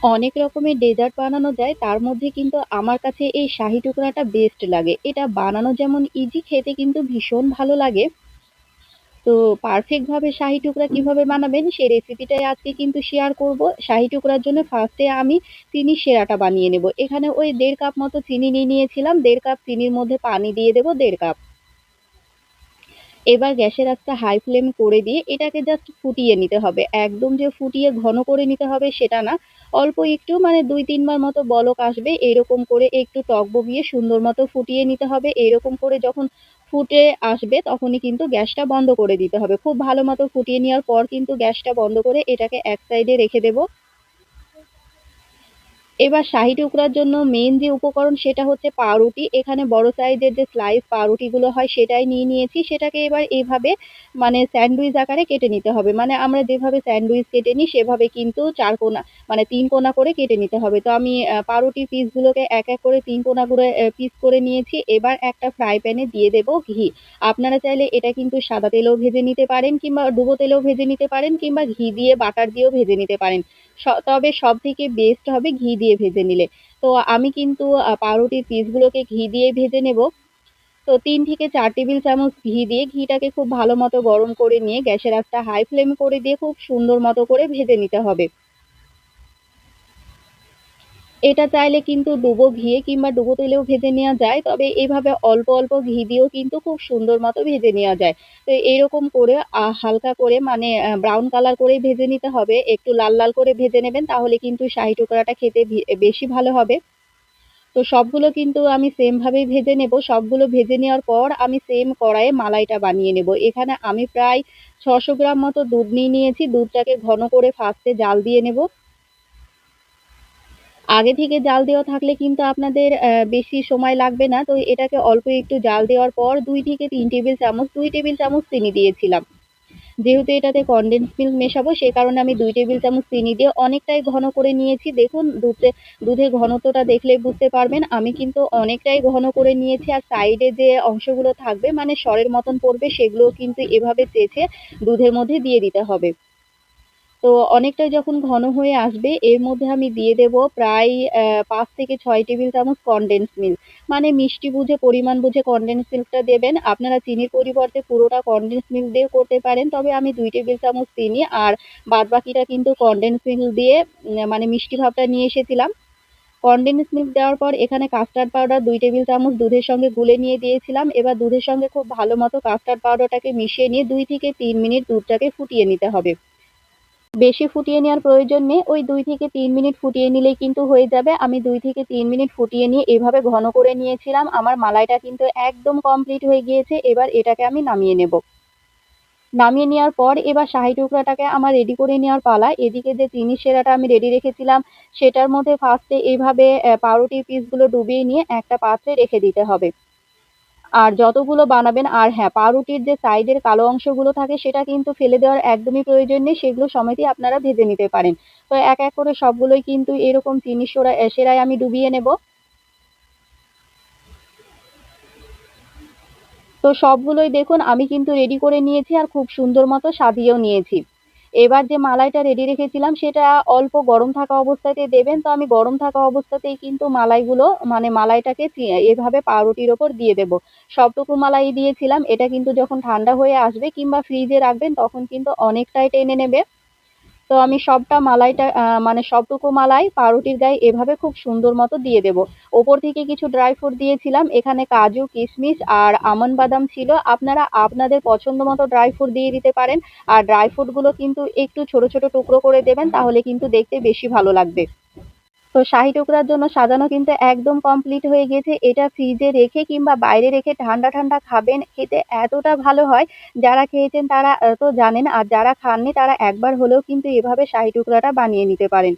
অনেক রকমের ডেজার্ট বানানো যায়। তার মধ্যে কিন্তু আমার কাছে এই শাহি টুকরাটা বেস্ট লাগে। এটা বানানো যেমন ইজি, খেতে কিন্তু ভীষণ ভালো লাগে। তো পারফেক্ট ভাবে শাহি টুকরা কিভাবে বানাবেন সেই রেসিপিটাই আজকে কিন্তু শেয়ার করব। শাহি টুকরার জন্য ফার্স্টে আমি চিনির সেরাটা বানিয়ে নেব। এখানে ওই ১.৫ কাপ মতো চিনি নিয়ে নিয়েছিলাম। ১.৫ কাপ চিনির মধ্যে পানি দিয়ে দেব ১.৫ কাপ। এবার গ্যাসের আঁচটা হাই ফ্লেম করে দিয়ে এটাকে জাস্ট ফুটিয়ে নিতে হবে। একদম যে ফুটিয়ে ঘন করে নিতে হবে সেটা না। অল্প একটু মানে ২-৩ বার মতো বলক আসবে এরকম করে একটু টক বগিয়ে সুন্দর মতো ফুটিয়ে নিতে হবে। এরকম করে যখন ফুটে আসবে তখনই কিন্তু গ্যাসটা বন্ধ করে দিতে হবে। খুব ভালো মতো ফুটিয়ে নেওয়ার পর কিন্তু গ্যাসটা বন্ধ করে এটাকে এক সাইডে রেখে দেব। এবার শাহি টুকরার জন্য মেইন যে উপকরণ সেটা হচ্ছে পাউরুটি। এখানে বড় সাইজের যে স্লাইস পাউরুটিগুলো হয় সেটাই নিয়ে নিয়েছি। সেটাকে এবার এভাবে মানে স্যান্ডউইচ আকারে কেটে নিতে হবে। মানে আমরা যেভাবে স্যান্ডউইচ কেটে নিই সেভাবে কিন্তু ৪ কোনা মানে ৩ কোনা করে কেটে নিতে হবে। তো আমি পাউরুটির পিসগুলোকে এক করে ৩ কোনা করে পিস করে নিয়েছি। এবার একটা ফ্রাই প্যানে দিয়ে দেব ঘি। আপনারা চাইলে এটা কিন্তু সাদা তেলেও ভেজে নিতে পারেন কিংবা ডুবো তেলেও ভেজে নিতে পারেন কিংবা ঘি দিয়ে বাটার দিয়েও ভেজে নিতে পারেন। তবে সবথেকে বেস্ট হবে ঘি দিয়ে ভেজে নিলে। তো আমি কিন্তু পাউরুটির পিসগুলোকে ঘি দিয়ে ভেজে নেব। তো ৩ থেকে ৪ টেবিল চামচ ঘি দিয়ে ঘিটাকে খুব ভালো মতো গরম করে নিয়ে গ্যাসের আঁচটা হাই ফ্লেম করে দিয়ে খুব সুন্দর মতো করে ভেজে নিতে হবে। এটা চাইলে কিন্তু ডুবো ঘিয়ে কিংবা ডুবো তেলেও ভেজে নেওয়া যায়। তবে এভাবে অল্প, অল্প ঘি দিয়েও কিন্তু খুব সুন্দর মতো ভেজে নেওয়া যায়। তো এরকম করে হালকা করে মানে ব্রাউন কালার করেই ভেজে নিতে হবে। একটু লাল, লাল করে ভেজে নেবেন তাহলে কিন্তু শাহি টুকরাটা খেতে বেশি ভালো হবে। তো সবগুলো কিন্তু আমি সেম ভাবেই ভেজে নেব। সবগুলো ভেজে নেওয়ার পর আমি সেম কড়াইয়ে মালাইটা বানিয়ে নেব। এখানে আমি প্রায় ৬০০ গ্রাম মতো দুধ নিয়ে নিয়েছি। দুধটাকে ঘন করে ফার্স্টে জাল দিয়ে নেব। আগে থেকে জাল দেওয়া থাকলে কিন্তু আপনাদের বেশি সময় লাগবে না। তো এটাকে অল্প একটু জাল দেওয়ার পর ২ থেকে ৩ টেবিল চামচ ২ টেবিল চামচ চিনি দিয়েছিলাম। যেহেতু এটাতে কনডেন্স মিল্ক মেশাবো সে কারণে আমি ২ টেবিল চামচ চিনি দিয়ে অনেকটাই ঘন করে নিয়েছি। দেখুন দুধের ঘনত্বটা দেখলেই বুঝতে পারবেন। আমি কিন্তু অনেকটাই ঘন করে নিয়েছি আর সাইডে যে অংশগুলো থাকবে মানে সরের মতন পড়বে সেগুলোও কিন্তু এভাবে চেঁচে দুধের মধ্যে দিয়ে দিতে হবে। তো অনেকটাই যখন ঘন হয়ে আসবে এর মধ্যে আমি দিয়ে দেব প্রায় ৫ থেকে ৬ টেবিল চামচ কনডেন্স মিল্ক। মানে মিষ্টি বুঝে পরিমাণ বুঝে কনডেন্স মিল্কটা দেবেন। আপনারা চিনির পরিবর্তে পুরোটা কনডেন্স মিল্ক দিয়েও করতে পারেন। তবে আমি ২ টেবিল চামচ চিনি আর বাদবাকিটা কিন্তু কনডেন্স মিল্ক দিয়ে মানে মিষ্টি ভাবটা নিয়ে এসেছিলাম। কনডেন্স মিল্ক দেওয়ার পর এখানে কাস্টার্ড পাউডার ২ টেবিল চামচ দুধের সঙ্গে গুলে নিয়ে দিয়েছিলাম। এবার দুধের সঙ্গে খুব ভালো মতো কাস্টার্ড পাউডারটাকে মিশিয়ে নিয়ে ২ থেকে ৩ মিনিট দুধটাকে ফুটিয়ে নিতে হবে। বেশি ফুটিয়ে নেওয়ার প্রয়োজন নেই। ওই ২ থেকে ৩ মিনিট ফুটিয়ে নিলেই কিন্তু হয়ে যাবে। আমি ২ থেকে ৩ মিনিট ফুটিয়ে নিয়ে এভাবে ঘন করে নিয়েছিলাম। আমার মালাইটা কিন্তু একদম কমপ্লিট হয়ে গিয়েছে। এবার এটাকে আমি নামিয়ে নেব। নামিয়ে নেওয়ার পর এবার শাহি টুকরাটাকে আমার রেডি করে নেওয়ার পালা। এদিকে যে চিনির সেরাটা আমি রেডি রেখেছিলাম সেটার মধ্যে ফার্স্টে এইভাবে পাউরুটির পিসগুলো ডুবিয়ে নিয়ে একটা পাত্রে রেখে দিতে হবে। আর যতগুলো বানাবেন আর হ্যাঁ, পাউরুটির যে সাইডের কালো অংশগুলো থাকে সেটা কিন্তু ফেলে দেওয়ার একদমই প্রয়োজন নেই। সেগুলো সমেতই আপনারা ভেজে নিতে পারেন। তো এক করে সবগুলোই কিন্তু এরকম চিনির সেরায় আমি ডুবিয়ে নেব। তো সবগুলোই দেখুন আমি কিন্তু রেডি করে নিয়েছি আর খুব সুন্দর মতো সাজিয়েও নিয়েছি। এবার যে মালাইটা রেডি রেখেছিলাম সেটা অল্প গরম থাকা অবস্থাতেই দেবেন। তো আমি গরম থাকা অবস্থাতেই কিন্তু মালাইগুলো মানে মালাইটাকে এভাবে পাউরুটির ওপর দিয়ে দেব। সবটুকু মালাই দিয়েছিলাম। এটা কিন্তু যখন ঠান্ডা হয়ে আসবে কিংবা ফ্রিজে রাখবেন তখন কিন্তু অনেকটাই টেনে নেবে। তো আমি সবটা মালাইটা মানে সবটুকু মালাই পাউরুটির গায়ে এভাবে খুব সুন্দর মতো দিয়ে দেব। ওপর থেকে কিছু ড্রাই ফ্রুট দিয়েছিলাম। এখানে কাজু, কিশমিশ আর আমন্ড বাদাম ছিল। আপনারা আপনাদের পছন্দ মতো ড্রাই ফ্রুট দিয়ে দিতে পারেন। আর ড্রাই ফ্রুটগুলো কিন্তু একটু ছোট, ছোট টুকরো করে দেবেন তাহলে কিন্তু দেখতে বেশি ভালো লাগবে। তো শাহি টুকরার জন্য সাজানো কিন্তু একদম কমপ্লিট হয়ে গেছে। এটা ফ্রিজে রেখে কিংবা বাইরে রেখে ঠান্ডা, ঠান্ডা খাবেন। খেতে এতটা ভালো হয়, যারা খেয়েছেন তারা তো জানেন। আর যারা খাননি তারা একবার হলেও কিন্তু এভাবে শাহি টুকরাটা বানিয়ে নিতে পারেন।